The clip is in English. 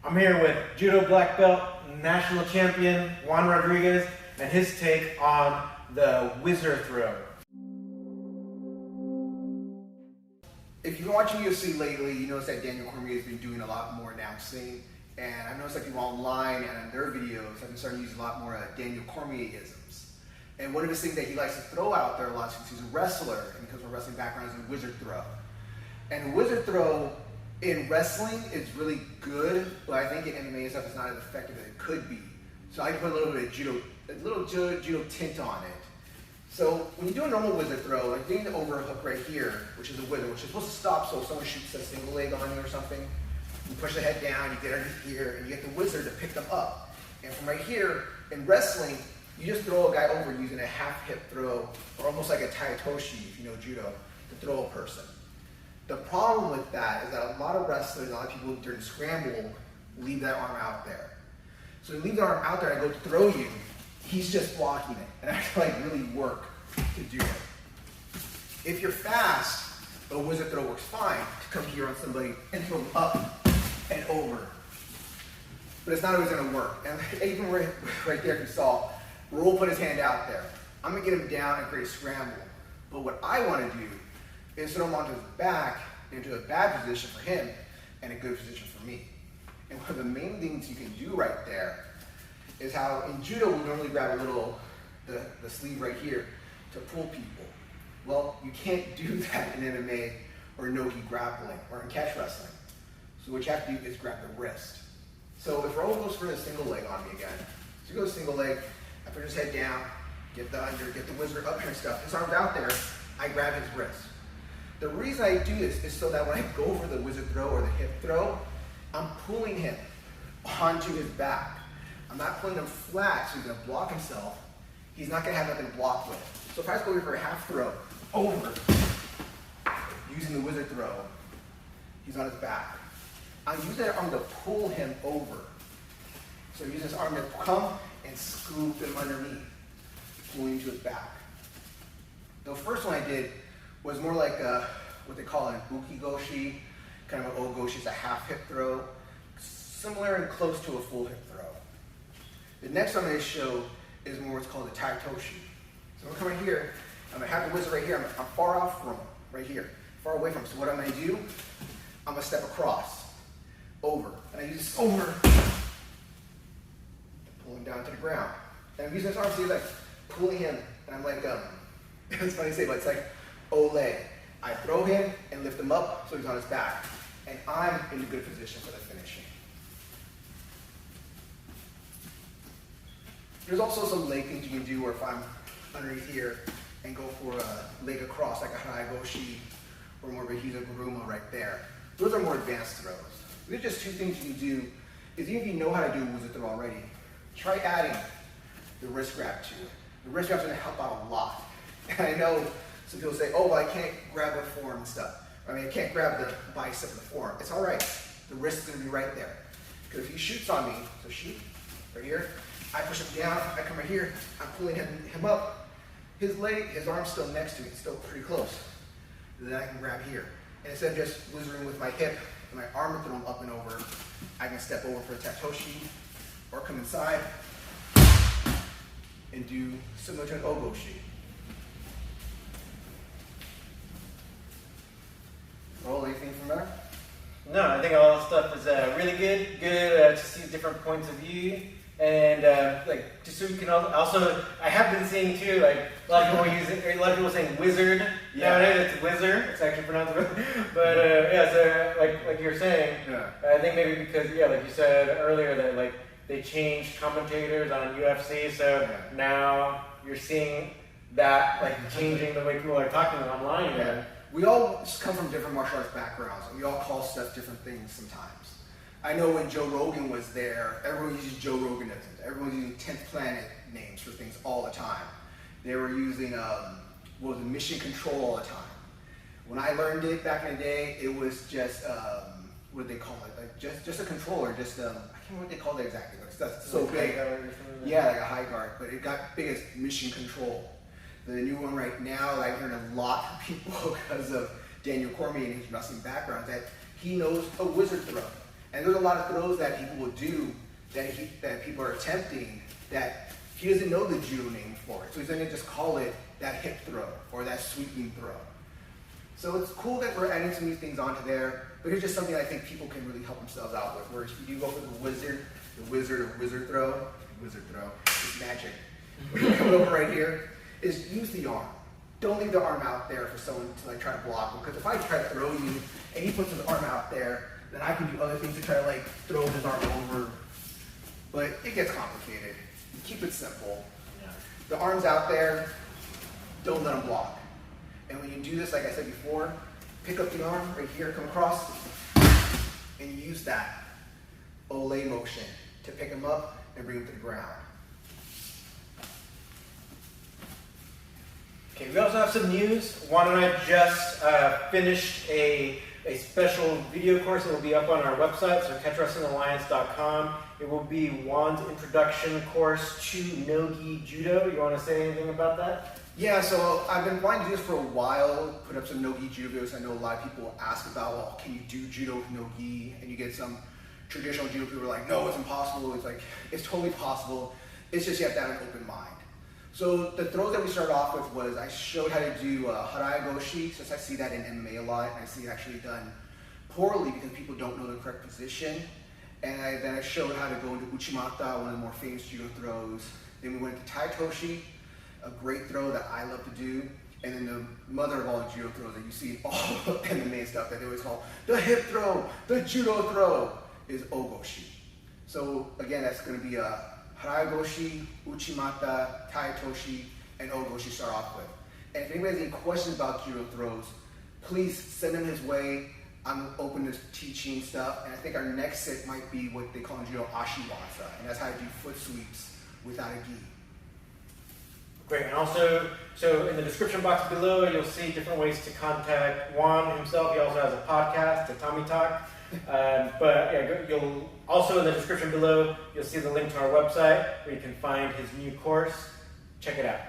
I'm here with Judo black belt, national champion Juan Rodriguez, and his take on the Whizzer throw. If you've been watching UFC lately, you notice that Daniel Cormier has been doing a lot more announcing, and I've noticed that people online and in their videos have been starting to use a lot more Daniel Cormier-isms. And one of his things that he likes to throw out there a lot, since he's a wrestler and he comes from a wrestling background, is the Whizzer throw. And the Whizzer throw in wrestling is really good, but I think in MMA and stuff it's not as effective as it could be. So I can put a little bit of judo tint on it. So when you do a normal Whizzer throw, like getting the overhook right here, which is a Whizzer, which is supposed to stop so if someone shoots a single leg on you or something, you push the head down, you get underneath here, and you get the Whizzer to pick them up. And from right here, in wrestling, you just throw a guy over using a half hip throw, or almost like a taitoshi, if you know judo, to throw a person. The problem with that is that a lot of wrestlers, a lot of people during scramble, leave that arm out there. So you leave the arm out there and I go to throw you, he's just blocking it. And I have to like really work to do it. If you're fast, a Whizzer throw works fine to come here on somebody and throw them up and over. But it's not always gonna work. And even right there, if you saw, Raul put his hand out there. I'm gonna get him down and create a scramble. But what I wanna do is throw him onto his back into a bad position for him and a good position for me. And one of the main things you can do right there is how in judo we normally grab a little, the sleeve right here to pull people. Well, you can't do that in MMA or no-gi grappling or in catch wrestling. So what you have to do is grab the wrist. So if Raul goes for a single leg on me again, so he goes single leg, I put his head down, get the under, get the Whizzer up here and stuff. His arm's out there, I grab his wrist. The reason I do this is so that when I go for the Whizzer throw or the hip throw, I'm pulling him onto his back. I'm not pulling him flat so he's gonna block himself. He's not gonna have nothing to block with. So if I just go here for a half throw, over, using the Whizzer throw, he's on his back. I'm using that arm to pull him over. So I'm using this arm to come and scoop him underneath, pulling him to his back. The first one I did was more like what they call an ukigoshi, kind of an ogoshi, it's a half hip throw, similar and close to a full hip throw. The next one I'm going to show is more what's called a taitoshi. So I'm coming here, I'm going to have the Whizzer right here, I'm far off from him, right here, far away from him. So what I'm going to do, I'm going to step across, over, and I use this over, to pull him down to the ground. And I'm using this arm, so he's like pulling him, and I'm like, it's funny to say, but it's like, ole. I throw him and lift him up so he's on his back. And I'm in a good position for the finishing. There's also some leg things you can do where if I'm underneath here and go for a leg across like a haragoshi or more of a hizaguruma right there. Those are more advanced throws. These are just two things you can do. Is even if you know how to do a Whizzer throw already, try adding the wrist grab to it. The wrist grab's gonna help out a lot. And I know some people say, oh, well, I can't grab the forearm and stuff. I mean, I can't grab the bicep of the forearm. It's all right. The wrist is going to be right there. Because if he shoots on me, so shoot, right here, I push him down, I come right here, I'm pulling him up. His leg, his arm's still next to me, it's still pretty close. And then I can grab here. And instead of just whizzering with my hip and my arm and throw him up and over, I can step over for a taitoshi or come inside and do similar to an ogoshi. Roll, anything from there? No, I think all the stuff is really good. Good to see different points of view, and like just so you can also. I have been seeing too, like a lot of people saying wizard. Yeah, nowadays it's Whizzer. It's actually pronounced, but yeah. So like you're saying, yeah. I think maybe because like you said earlier that like they changed commentators on UFC, so now you're seeing that like changing the way people are talking online. Yeah. We all just come from different martial arts backgrounds, and we all call stuff different things sometimes. I know when Joe Rogan was there, everyone uses Joe Roganisms. Everyone's using 10th Planet names for things all the time. They were using mission control all the time. When I learned it back in the day, it was just what did they call it? Like just a controller. Just I can't remember what they called it exactly. But it's so big. Yeah, like a high guard. But it got big as mission control. The new one right now, I'm hearing a lot from people because of Daniel Cormier and his wrestling background, that he knows a Whizzer throw. And there's a lot of throws that people will do that people are attempting that he doesn't know the judo name for it. So he's going to just call it that hip throw or that sweeping throw. So it's cool that we're adding some new things onto there, but it's just something I think people can really help themselves out with. Whereas if you do go for the Whizzer throw, it's magic. What you're coming over right here is use the arm. Don't leave the arm out there for someone to like try to block. Because if I try to throw you and he puts his arm out there, then I can do other things to try to like throw his arm over. But it gets complicated. Keep it simple. Yeah. The arm's out there, don't let him block. And when you do this, like I said before, pick up the arm right here, come across, and use that ole motion to pick him up and bring him to the ground. Okay, we also have some news. Juan and I just finished a special video course that will be up on our website, so catchwrestlingalliance.com. It will be Juan's introduction course to no-gi judo. You want to say anything about that? Yeah, so I've been wanting to do this for a while, put up some no-gi judo videos. I know a lot of people ask about, well, can you do judo with no-gi? And you get some traditional judo people who are like, no, it's impossible. It's like, it's totally possible. It's just you have to have an open mind. So the throws that we started off with was I showed how to do harai goshi, since I see that in MMA a lot, and I see it actually done poorly because people don't know the correct position. And then I showed how to go into uchimata, one of the more famous judo throws. Then we went to taitoshi, a great throw that I love to do. And then the mother of all the judo throws that you see in all MMA stuff that they always call the hip throw, the judo throw, is ogoshi. So again, that's going to be a Haragoshi, Uchimata, Taitoshi, and Ogoshi start off with. And if anybody has any questions about judo throws, please send them his way. I'm open to teaching stuff. And I think our next set might be what they call in judo ashiwaza. And that's how to do foot sweeps without a gi. Great, and also, so in the description box below, you'll see different ways to contact Juan himself. He also has a podcast, Tatami Talk. But yeah, you'll also in the description below, you'll see the link to our website where you can find his new course. Check it out.